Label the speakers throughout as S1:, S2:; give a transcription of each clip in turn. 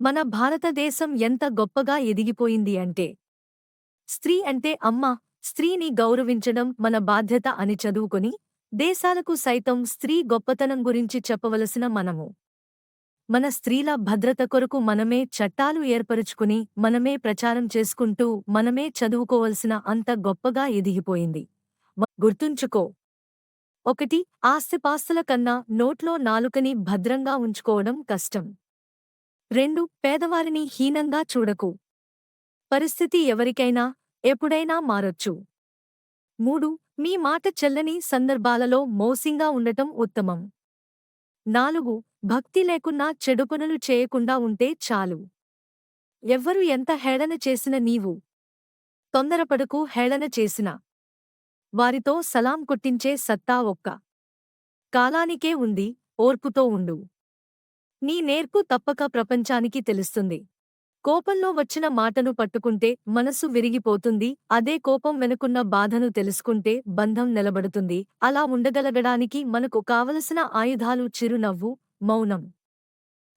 S1: మన భారతదేశం ఎంత గొప్పగా ఎదిగిపోయింది అంటే, స్త్రీ అంటే అమ్మ, స్త్రీని గౌరవించడం మన బాధ్యత అని చదువుకొని, దేశాలకు సైతం స్త్రీ గొప్పతనం గురించి చెప్పవలసిన మనము. మన స్త్రీల భద్రత కొరకు మనమే చట్టాలు ఏర్పరుచుకుని, మనమే ప్రచారం చేసుకుంటూ, మనమే చదువుకోవలసిన అంత గొప్పగా ఎదిగిపోయింది. గుర్తుంచుకో. 1. ఆస్తిపాస్తుల కన్నా నోట్లో నాలుకని భద్రంగా ఉంచుకోవడం కష్టం. 2. పేదవారిని హీనంగా చూడకు. పరిస్థితి ఎవరికైనా, ఎప్పుడైనా మారొచ్చు. 3. మీ మాట చెల్లని సందర్భాలలో మౌసింగా ఉండటం ఉత్తమం. 4. భక్తి లేకున్నా చెడు పనులు చేయకుండా ఉంటే చాలు. ఎవ్వరు ఎంత హేళన చేసిన నీవు తొందరపడకు. హేళన చేసిన వారితో సలాం కొట్టించే సత్తా ఒక్క కాలానికే ఉంది. ఓర్పుతో ఉండు. నీ నేర్పు తప్పక ప్రపంచానికి తెలుస్తుంది. కోపంలో వచ్చిన మాటను పట్టుకుంటే మనసు విరిగిపోతుంది. అదే కోపం వెనుకున్న బాధను తెలుసుకుంటే బంధం నిలబడుతుంది. అలా ఉండగలగడానికి మనకు కావలసిన ఆయుధాలు చిరునవ్వు, మౌనం.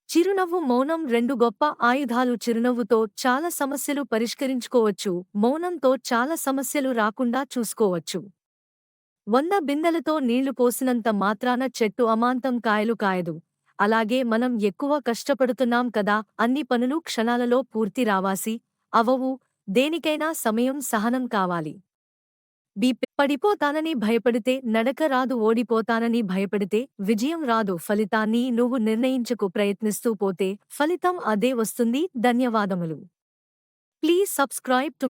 S1: చిరునవ్వు, మౌనం రెండు గొప్ప ఆయుధాలు. చిరునవ్వుతో చాలా సమస్యలు పరిష్కరించుకోవచ్చు. మౌనంతో చాలా సమస్యలు రాకుండా చూసుకోవచ్చు. 100 బిందెలతో నీళ్లు పోసినంత మాత్రాన చెట్టు అమాంతం కాయలు కాయదు. అలాగే మనం ఎక్కువ కష్టపడుతున్నాం కదా, అన్ని పనులు క్షణాలలో పూర్తి రావాసి అవవు. దేనికైనా సమయం, సహనం కావాలి. పడిపోతానని భయపడితే నడక రాదు. ఓడిపోతానని భయపడితే విజయం రాదు. ఫలితాన్ని నువ్వు నిర్ణయించకు. ప్రయత్నిస్తూ పోతే ఫలితం అదే వస్తుంది. ధన్యవాదములు. Please subscribe to